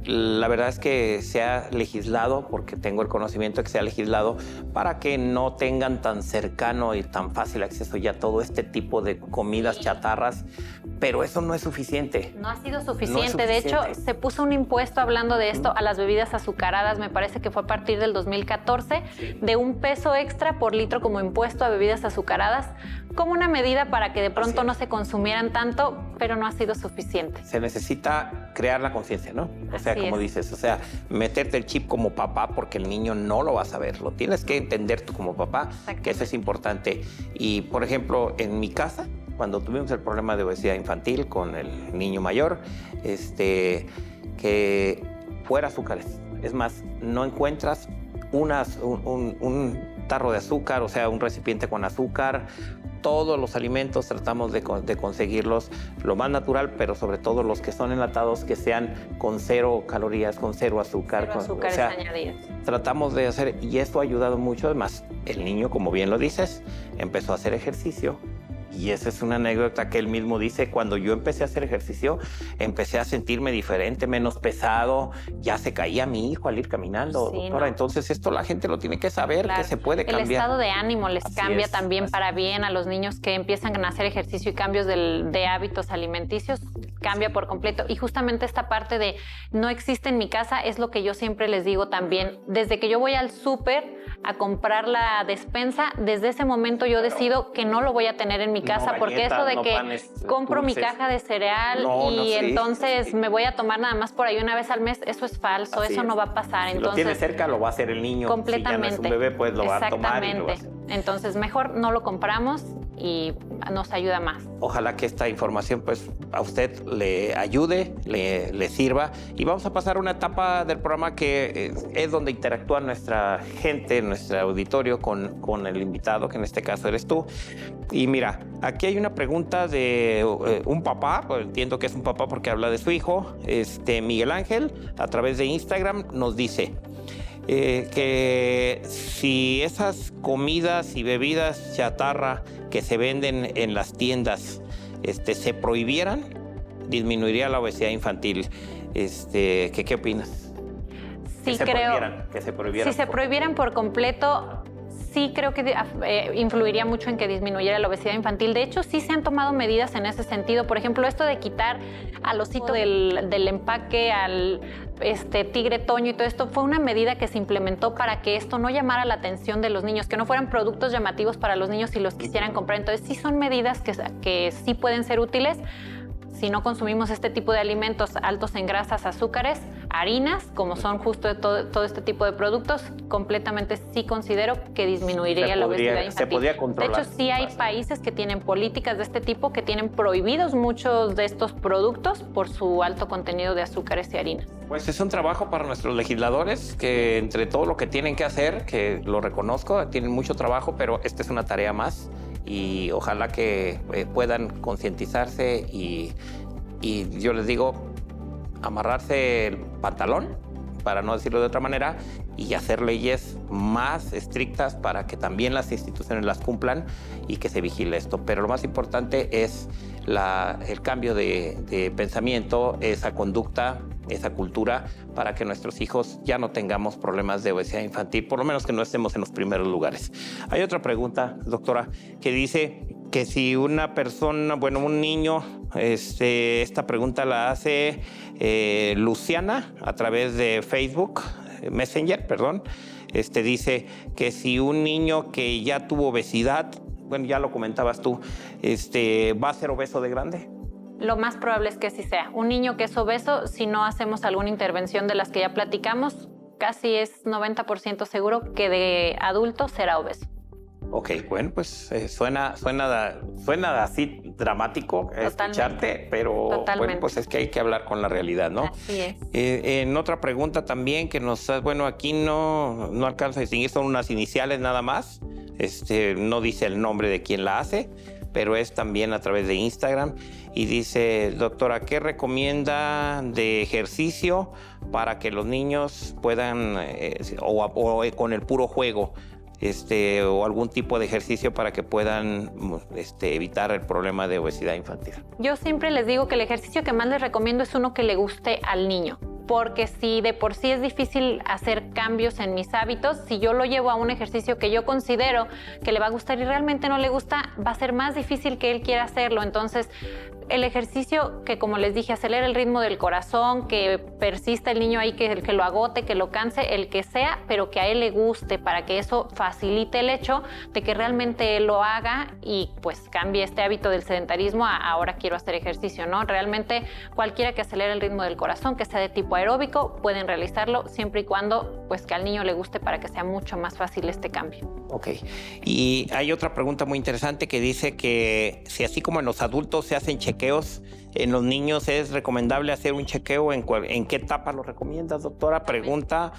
la verdad es que se ha legislado, porque tengo el conocimiento de que se ha legislado para que no tengan tan cercano y tan fácil acceso ya a todo este tipo de comidas chatarras, pero eso no es suficiente. No ha sido suficiente. De hecho, se puso un impuesto, hablando de esto, a las bebidas azucaradas, me parece que fue a partir del 2014, de $1 extra por litro como impuesto a bebidas azucaradas, como una medida para que de pronto no se consumieran tanto, pero no ha sido suficiente. Se necesita crear la conciencia, ¿no? O sea, como dices, o sea, meterte el chip como papá, porque el niño no lo va a saber, lo tienes que entender tú como papá, que eso es importante. Y, por ejemplo, en mi casa, cuando tuvimos el problema de obesidad infantil con el niño mayor, que fuera azúcares. Es más, no encuentras un tarro de azúcar, o sea, un recipiente con azúcar. Todos los alimentos tratamos de conseguirlos lo más natural, pero sobre todo los que son enlatados, que sean con 0 calorías, con 0 azúcar. Azúcares añadidos. Tratamos de hacer, y esto ha ayudado mucho. Además, el niño, como bien lo dices, empezó a hacer ejercicio. Y esa es una anécdota que él mismo dice: cuando yo empecé a hacer ejercicio, empecé a sentirme diferente, menos pesado, ya se caía mi hijo al ir caminando, doctora. No. Entonces esto la gente lo tiene que saber, que se puede cambiar. El estado de ánimo les cambia también para bien a los niños que empiezan a hacer ejercicio, y cambios de hábitos alimenticios cambia por completo. Y justamente esta parte de no existe en mi casa es lo que yo siempre les digo también. Desde que yo voy al súper a comprar la despensa, desde ese momento yo decido que no lo voy a tener en mi casa, porque eso de que compro mi caja de cereal y entonces me voy a tomar nada más por ahí una vez al mes, eso es falso, eso no va a pasar. Si entonces, lo tiene cerca, lo va a hacer el niño. Completamente. Si ya no es un bebé, pues lo va a tomar y lo va a hacer. Entonces, mejor no lo compramos. y nos ayuda más. Ojalá que esta información pues a usted le ayude, le sirva. Y vamos a pasar a una etapa del programa que es donde interactúa nuestra gente, nuestro auditorio con el invitado, que en este caso eres tú. Y mira, aquí hay una pregunta de un papá, pues entiendo que es un papá porque habla de su hijo, Miguel Ángel, a través de Instagram nos dice que si esas comidas y bebidas chatarra que se venden en las tiendas se prohibieran, disminuiría la obesidad infantil. ¿Qué opinas? Sí, creo que se prohibieran. Si se prohibieran por completo, sí creo que influiría mucho en que disminuyera la obesidad infantil. De hecho, sí se han tomado medidas en ese sentido. Por ejemplo, esto de quitar al osito del empaque, al tigre toño y todo esto, fue una medida que se implementó para que esto no llamara la atención de los niños, que no fueran productos llamativos para los niños si los quisieran comprar. Entonces, sí son medidas que sí pueden ser útiles. Si no consumimos este tipo de alimentos altos en grasas, azúcares, harinas, como son justo todo este tipo de productos, completamente sí considero que disminuiría la obesidad infantil. Se podría controlar. De hecho, sí hay países que tienen políticas de este tipo, que tienen prohibidos muchos de estos productos por su alto contenido de azúcares y harinas. Pues es un trabajo para nuestros legisladores, que entre todo lo que tienen que hacer, que lo reconozco, tienen mucho trabajo, pero esta es una tarea más. Y ojalá que puedan concientizarse y yo les digo, amarrarse el pantalón, para no decirlo de otra manera, y hacer leyes más estrictas para que también las instituciones las cumplan y que se vigile esto. Pero lo más importante es el cambio de pensamiento, esa conducta, esa cultura, para que nuestros hijos ya no tengamos problemas de obesidad infantil, por lo menos que no estemos en los primeros lugares. Hay otra pregunta, doctora, que dice que si una persona, un niño, esta pregunta la hace Luciana a través de Facebook, Messenger, perdón, dice que si un niño que ya tuvo obesidad, ya lo comentabas tú, ¿va a ser obeso de grande? Lo más probable es que sí sea. Un niño que es obeso, si no hacemos alguna intervención de las que ya platicamos, casi es 90% seguro que de adulto será obeso. Ok, bueno, pues suena así dramático escucharte, pero Totalmente. Bueno, pues es que hay que hablar con la realidad, ¿no? Así es. En otra pregunta también que aquí no alcanzo a distinguir, son unas iniciales nada más, no dice el nombre de quien la hace, pero es también a través de Instagram y dice, doctora, ¿qué recomienda de ejercicio para que los niños puedan, o con el puro juego, o algún tipo de ejercicio para que puedan evitar el problema de obesidad infantil? Yo siempre les digo que el ejercicio que más les recomiendo es uno que le guste al niño. Porque si de por sí es difícil hacer cambios en mis hábitos, si yo lo llevo a un ejercicio que yo considero que le va a gustar y realmente no le gusta, va a ser más difícil que él quiera hacerlo. Entonces, el ejercicio que, como les dije, acelera el ritmo del corazón, que persista el niño ahí, que lo agote, que lo canse, el que sea, pero que a él le guste, para que eso facilite el hecho de que realmente él lo haga y pues cambie este hábito del sedentarismo a ahora quiero hacer ejercicio, ¿no? Realmente cualquiera que acelere el ritmo del corazón, que sea de tipo aeróbico, pueden realizarlo siempre y cuando pues que al niño le guste, para que sea mucho más fácil este cambio. Ok. Y hay otra pregunta muy interesante que dice que si así como en los adultos se hacen chequeos, en los niños es recomendable hacer un chequeo. ¿En qué etapa lo recomiendas, doctora? Pregunta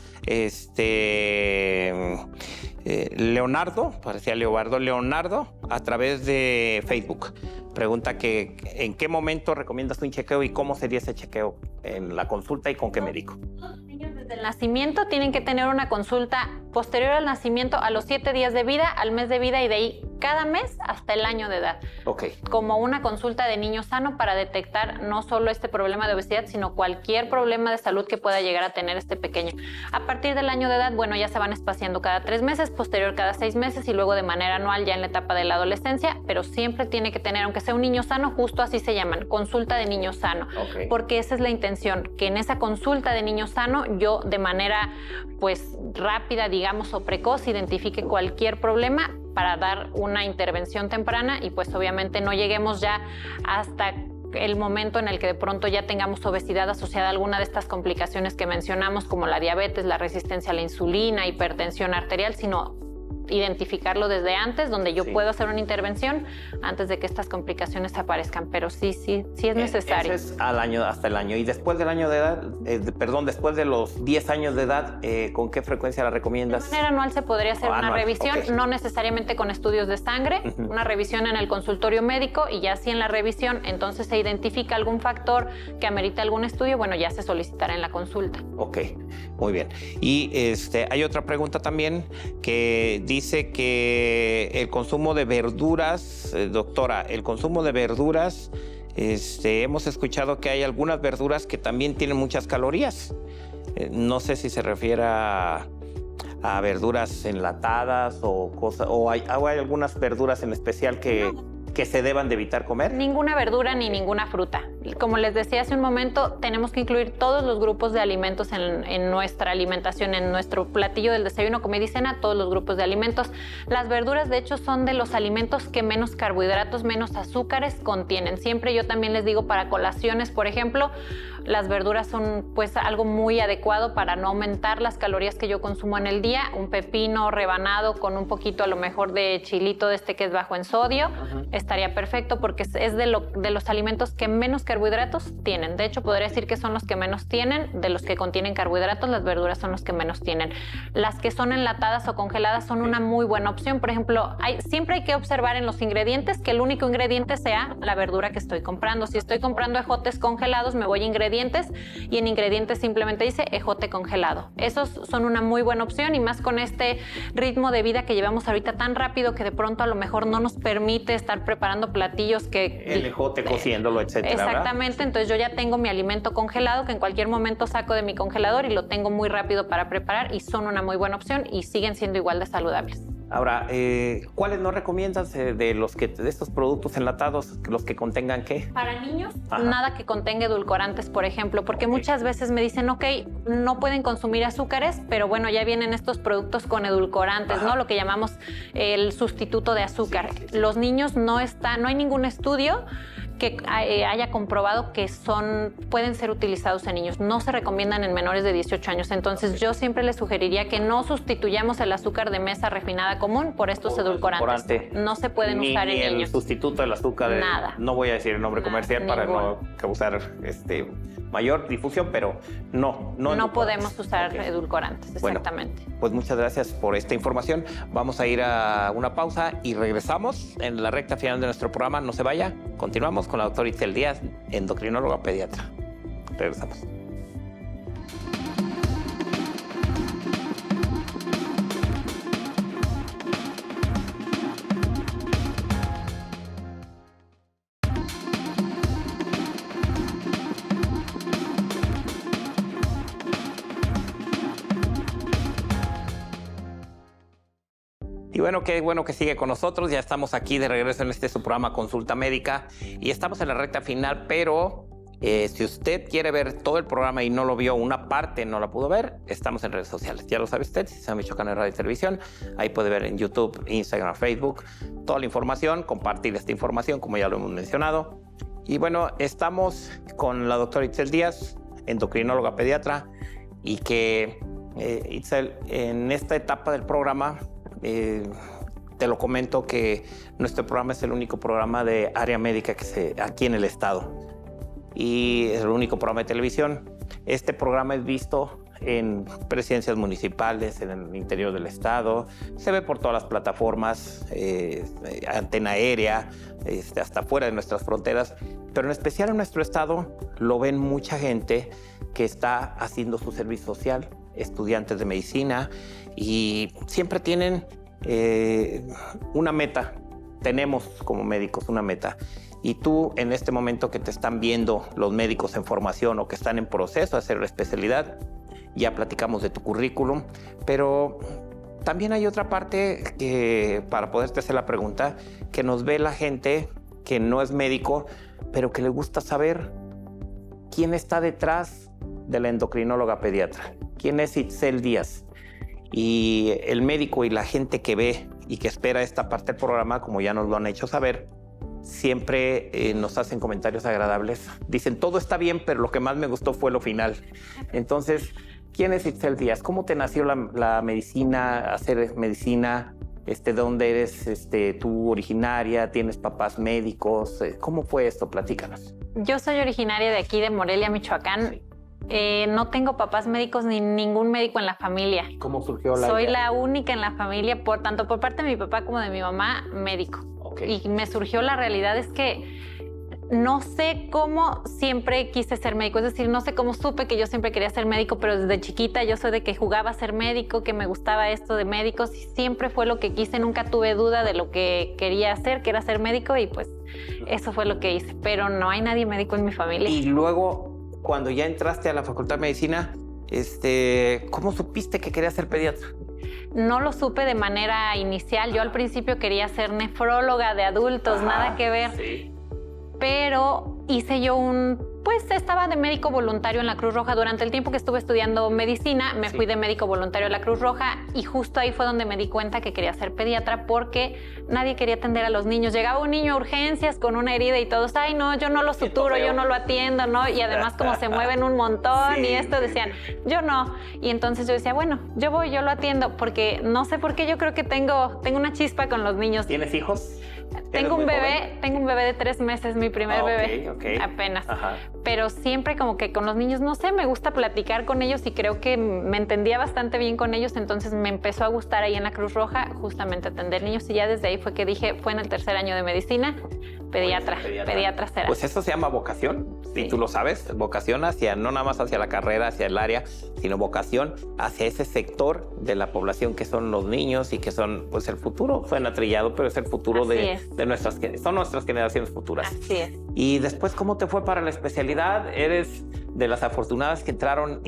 Leonardo, parecía Leonardo, a través de Facebook. Pregunta que ¿en qué momento recomiendas un chequeo y cómo sería ese chequeo en la consulta y con qué médico? Los niños desde el nacimiento tienen que tener una consulta posterior al nacimiento, a los 7 días de vida, al mes de vida y de ahí cada mes hasta el año de edad. Ok. Como una consulta de niño sano para detectar no solo este problema de obesidad, sino cualquier problema de salud que pueda llegar a tener este pequeño. A partir del año de edad, ya se van espaciando cada 3 meses, posterior cada 6 meses y luego de manera anual ya en la etapa de la adolescencia, pero siempre tiene que tener, aunque sea un niño sano, justo así se llaman, consulta de niño sano. Okay. Porque esa es la intención, que en esa consulta de niño sano yo de manera rápida, digamos, o precoz, identifique cualquier problema para dar una intervención temprana y obviamente no lleguemos ya hasta el momento en el que de pronto ya tengamos obesidad asociada a alguna de estas complicaciones que mencionamos, como la diabetes, la resistencia a la insulina, hipertensión arterial, sino identificarlo desde antes, donde yo puedo hacer una intervención antes de que estas complicaciones aparezcan, pero sí es necesario. Eso es al año, hasta el año. Y después del año de edad, después de los 10 años de edad, ¿con qué frecuencia la recomiendas? De manera anual se podría hacer una revisión, no necesariamente con estudios de sangre, una revisión en el consultorio médico, y ya si en la revisión entonces se identifica algún factor que amerita algún estudio, bueno, ya se solicitará en la consulta. Ok, muy bien. Y hay otra pregunta también que dice que el consumo de verduras, doctora, el consumo de verduras, hemos escuchado que hay algunas verduras que también tienen muchas calorías. No sé si se refiere a verduras enlatadas o cosas, o hay algunas verduras en especial que se deban de evitar comer. Ninguna verdura ni ninguna fruta. Como les decía hace un momento, tenemos que incluir todos los grupos de alimentos en nuestra alimentación, en nuestro platillo del desayuno, comida y cena, todos los grupos de alimentos. Las verduras, de hecho, son de los alimentos que menos carbohidratos, menos azúcares contienen. Siempre yo también les digo, para colaciones, por ejemplo, las verduras son pues algo muy adecuado para no aumentar las calorías que yo consumo en el día. Un pepino rebanado con un poquito a lo mejor de chilito que es bajo en sodio, estaría perfecto, porque es de los alimentos que menos carbohidratos tienen. De hecho, podría decir que son los que menos tienen. De los que contienen carbohidratos, las verduras son los que menos tienen. Las que son enlatadas o congeladas son una muy buena opción. Por ejemplo, siempre hay que observar en los ingredientes que el único ingrediente sea la verdura que estoy comprando. Si estoy comprando ejotes congelados, me voy a ingredientes, y en ingredientes simplemente dice ejote congelado. Esos son una muy buena opción, y más con este ritmo de vida que llevamos ahorita tan rápido, que de pronto a lo mejor no nos permite estar preparando platillos que... El ejote cociéndolo, etcétera. Exactamente, ¿verdad? Entonces yo ya tengo mi alimento congelado, que en cualquier momento saco de mi congelador y lo tengo muy rápido para preparar, y son una muy buena opción y siguen siendo igual de saludables. Ahora, ¿cuáles no recomiendas de estos productos enlatados, los que contengan qué? Para niños, nada que contenga edulcorantes, por ejemplo, porque muchas veces me dicen, ok, no pueden consumir azúcares, pero bueno, ya vienen estos productos con edulcorantes, ¿no? Lo que llamamos el sustituto de azúcar. Los niños no hay ningún estudio que haya comprobado que pueden ser utilizados en niños. No se recomiendan en menores de 18 años. Entonces, yo siempre les sugeriría que no sustituyamos el azúcar de mesa refinada común por estos edulcorantes. No se pueden usar en niños. El sustituto del azúcar. Nada. No voy a decir el nombre comercial para no causar mayor difusión, pero no podemos usar edulcorantes, exactamente. Bueno, pues muchas gracias por esta información. Vamos a ir a una pausa y regresamos en la recta final de nuestro programa. No se vaya. Continuamos con la doctora Itzel Díaz, endocrinóloga pediatra. Regresamos. Y qué bueno que sigue con nosotros. Ya estamos aquí de regreso en su programa Consulta Médica y estamos en la recta final, pero si usted quiere ver todo el programa y no lo vio, una parte no la pudo ver, estamos en redes sociales. Ya lo sabe usted, Sistema Michoacano de Radio y Televisión. Ahí puede ver en YouTube, Instagram, Facebook, toda la información, compartir esta información, como ya lo hemos mencionado. Y bueno, estamos con la doctora Itzel Díaz, endocrinóloga pediatra, y que, Itzel, en esta etapa del programa, te lo comento que nuestro programa es el único programa de área médica aquí en el estado, y es el único programa de televisión. Este programa es visto en presidencias municipales, en el interior del estado, se ve por todas las plataformas, antena aérea, hasta fuera de nuestras fronteras, pero en especial en nuestro estado lo ven mucha gente que está haciendo su servicio social, estudiantes de medicina, y siempre tienen una meta. Tenemos como médicos una meta. Y tú, en este momento que te están viendo los médicos en formación o que están en proceso de hacer la especialidad, ya platicamos de tu currículum, pero también hay otra parte que, para poderte hacer la pregunta, que nos ve la gente que no es médico, pero que le gusta saber quién está detrás de la endocrinóloga pediatra. ¿Quién es Itzel Díaz? Y el médico y la gente que ve y que espera esta parte del programa, como ya nos lo han hecho saber, siempre nos hacen comentarios agradables. Dicen, todo está bien, pero lo que más me gustó fue lo final. Entonces, ¿quién es Itzel Díaz? ¿Cómo te nació la medicina, hacer medicina? ¿De dónde eres tú originaria? ¿Tienes papás médicos? ¿Cómo fue esto? Platícanos. Yo soy originaria de aquí, de Morelia, Michoacán. No tengo papás médicos ni ningún médico en la familia. ¿Cómo surgió la idea? Soy la única en la familia, tanto por parte de mi papá como de mi mamá, médico. Okay. Y me surgió la realidad es que no sé cómo siempre quise ser médico, es decir, no sé cómo supe que yo siempre quería ser médico, pero desde chiquita yo soy de que jugaba a ser médico, que me gustaba esto de médicos y siempre fue lo que quise, nunca tuve duda de lo que quería hacer, que era ser médico y pues eso fue lo que hice, pero no hay nadie médico en mi familia. Y luego, cuando ya entraste a la Facultad de Medicina, ¿cómo supiste que querías ser pediatra? No lo supe de manera inicial, yo al principio quería ser nefróloga de adultos, nada que ver. Sí. Pero hice yo estaba de médico voluntario en la Cruz Roja. Durante el tiempo que estuve estudiando medicina, me fui de médico voluntario a la Cruz Roja y justo ahí fue donde me di cuenta que quería ser pediatra porque nadie quería atender a los niños. Llegaba un niño a urgencias con una herida y todos, ay no, yo no lo suturo, yo no lo atiendo, ¿no? Y además como se mueven un montón y esto decían, yo no. Y entonces yo decía, bueno, yo voy, yo lo atiendo porque no sé por qué yo creo que tengo una chispa con los niños. ¿Tienes hijos? Tengo un bebé de 3 meses, mi primer bebé, okay. Apenas. Ajá. Pero siempre como que con los niños, no sé, me gusta platicar con ellos y creo que me entendía bastante bien con ellos, entonces me empezó a gustar ahí en la Cruz Roja justamente atender niños y ya desde ahí fue que dije, fue en el 3er año de medicina, pediatra será. Pues eso se llama vocación, sí. Y tú lo sabes, vocación no nada más hacia la carrera, hacia el área, sino vocación hacia ese sector de la población que son los niños y que son pues el futuro, suena trillado, pero es el futuro son nuestras generaciones futuras. Así es. Y después, ¿cómo te fue para la especialidad? ¿Eres de las afortunadas que entraron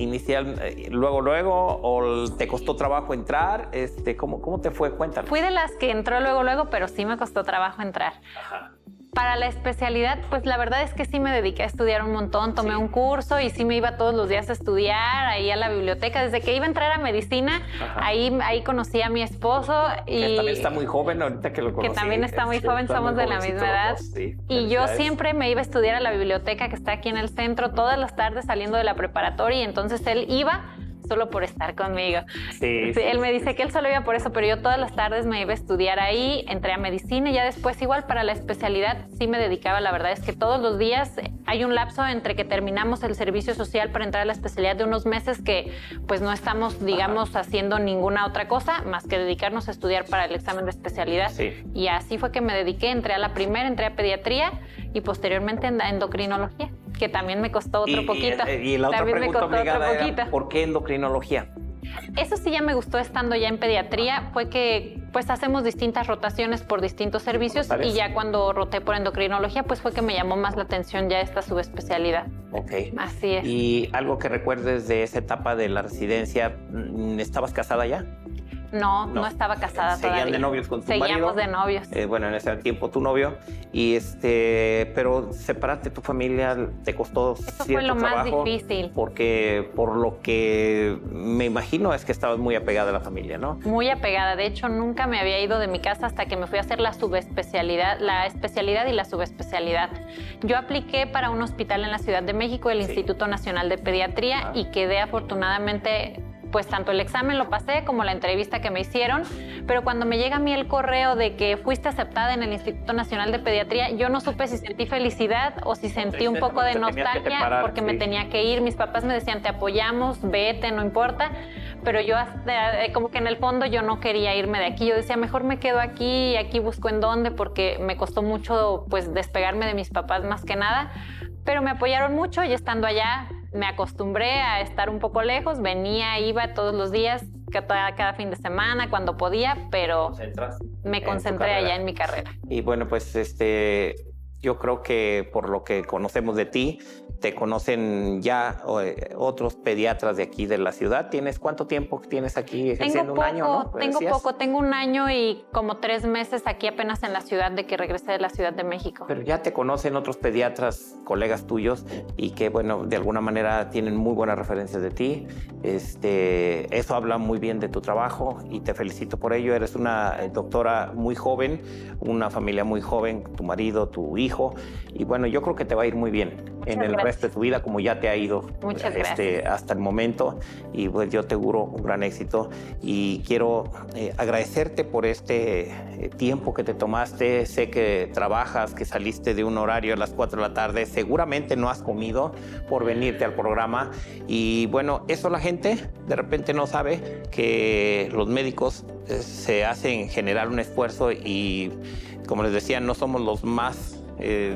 luego o te costó trabajo entrar? ¿Cómo te fue? Cuéntanos. Fui de las que entró luego, pero sí me costó trabajo entrar. Ajá. Para la especialidad, pues la verdad es que sí me dediqué a estudiar un montón, tomé un curso y sí me iba todos los días a estudiar, ahí a la biblioteca. Desde que iba a entrar a medicina, ahí conocí a mi esposo. Y que también está muy joven ahorita que lo conocí. Que también está muy joven, somos de la misma edad. Sí, y yo siempre me iba a estudiar a la biblioteca que está aquí en el centro, todas las tardes saliendo de la preparatoria y entonces él iba solo por estar conmigo. Sí, él me dice que él solo iba por eso, pero yo todas las tardes me iba a estudiar ahí, entré a medicina y ya después igual para la especialidad sí me dedicaba. La verdad es que todos los días hay un lapso entre que terminamos el servicio social para entrar a la especialidad de unos meses que pues no estamos, digamos, haciendo ninguna otra cosa más que dedicarnos a estudiar para el examen de especialidad. Sí. Y así fue que me dediqué, entré a pediatría y posteriormente a endocrinología, que también me costó otro poquito. Y la otra pregunta obligada era, ¿por qué endocrinología? Eso sí ya me gustó estando ya en pediatría, fue que pues hacemos distintas rotaciones por distintos servicios y ya cuando roté por endocrinología pues fue que me llamó más la atención ya esta subespecialidad. Ok. Así es. ¿Y algo que recuerdes de esa etapa de la residencia? ¿Estabas casada ya? No estaba casada todavía. ¿Seguían de novios con tu marido? Seguíamos de novios. Bueno, en ese tiempo tu novio. Pero separarte tu familia te costó Eso cierto trabajo. Eso fue lo más difícil. Porque por lo que me imagino es que estabas muy apegada a la familia, ¿no? Muy apegada. De hecho, nunca me había ido de mi casa hasta que me fui a hacer la subespecialidad, la especialidad y la subespecialidad. Yo apliqué para un hospital en la Ciudad de México, el Instituto Nacional de Pediatría, y quedé afortunadamente... Pues tanto el examen lo pasé como la entrevista que me hicieron, pero cuando me llega a mí el correo de que fuiste aceptada en el Instituto Nacional de Pediatría, yo no supe si sentí felicidad o si sentí un poco de nostalgia porque me tenía que ir. Mis papás me decían, te apoyamos, vete, no importa, pero yo como que en el fondo yo no quería irme de aquí. Yo decía, mejor me quedo aquí y aquí busco en dónde, porque me costó mucho pues despegarme de mis papás más que nada, pero me apoyaron mucho y estando allá me acostumbré a estar un poco lejos, iba todos los días, cada fin de semana, cuando podía, pero me concentré allá en mi carrera. Y bueno, pues yo creo que por lo que conocemos de ti, te conocen ya otros pediatras de aquí de la ciudad. ¿Cuánto tiempo tienes aquí ejerciendo? ¿Un año, no? Tengo 1 año y como 3 meses aquí apenas en la ciudad, de que regresé de la Ciudad de México. Pero ya te conocen otros pediatras, colegas tuyos, y que, bueno, de alguna manera tienen muy buenas referencias de ti. Eso habla muy bien de tu trabajo y te felicito por ello. Eres una doctora muy joven, una familia muy joven, tu marido, tu hijo, hijo. Y bueno, yo creo que te va a ir muy bien en el resto de tu vida, como ya te ha ido hasta el momento. Y pues yo te auguro un gran éxito. Y quiero agradecerte por este tiempo que te tomaste. Sé que trabajas, que saliste de un horario a las 4 de la tarde. Seguramente no has comido por venirte al programa. Y bueno, eso la gente de repente no sabe, que los médicos se hacen generar un esfuerzo y, como les decía, no somos los más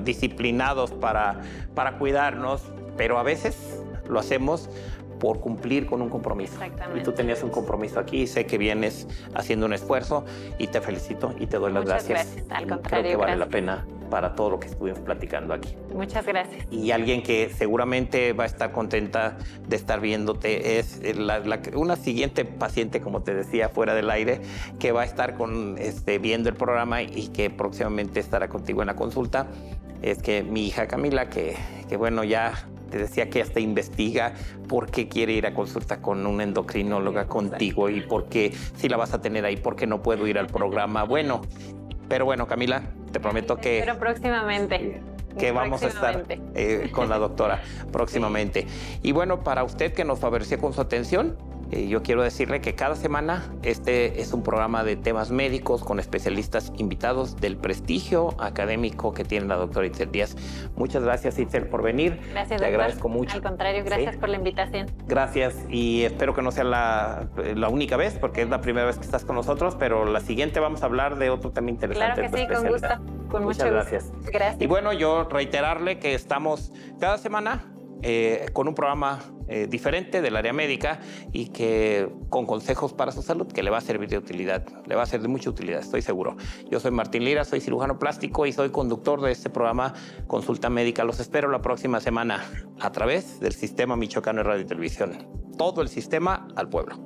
disciplinados para cuidarnos, pero a veces lo hacemos por cumplir con un compromiso. Exactamente. Y tú tenías un compromiso aquí, sé que vienes haciendo un esfuerzo y te felicito y te doy las gracias. Muchas gracias, al contrario. Creo que vale la pena para todo lo que estuvimos platicando aquí. Muchas gracias. Y alguien que seguramente va a estar contenta de estar viéndote es una siguiente paciente, como te decía, fuera del aire, que va a estar viendo el programa y que próximamente estará contigo en la consulta. Es que mi hija Camila, que bueno, ya te decía que hasta investiga por qué quiere ir a consulta con una endocrinóloga contigo y por qué, si la vas a tener ahí, por qué no puedo ir al programa. Bueno, pero bueno, Camila, te prometo que... Pero próximamente. Que vamos a estar con la doctora próximamente. Sí. Y bueno, para usted que nos favoreció con su atención, yo quiero decirle que cada semana este es un programa de temas médicos con especialistas invitados del prestigio académico que tiene la doctora Itzel Díaz. Muchas gracias, Itzel, por venir. Gracias, Te doctor. agradezco mucho. Al contrario, gracias por la invitación. Gracias, y espero que no sea la única vez, porque es la primera vez que estás con nosotros, pero la siguiente vamos a hablar de otro tema interesante. Claro que sí, con gusto. Con mucho mucho gracias. Gusto. Gracias. Y bueno, yo reiterarle que estamos cada semana con un programa diferente del área médica y que con consejos para su salud que le va a servir de utilidad, le va a ser de mucha utilidad, estoy seguro. Yo soy Martín Lira, soy cirujano plástico y soy conductor de este programa Consulta Médica. Los espero la próxima semana a través del Sistema Michoacano de Radio y Televisión. Todo el sistema al pueblo.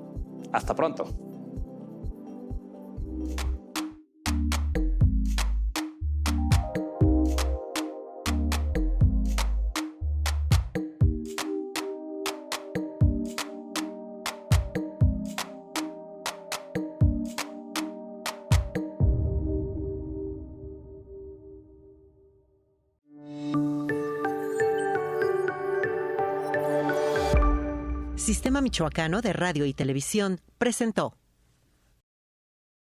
Hasta pronto. Sistema Michoacano de Radio y Televisión presentó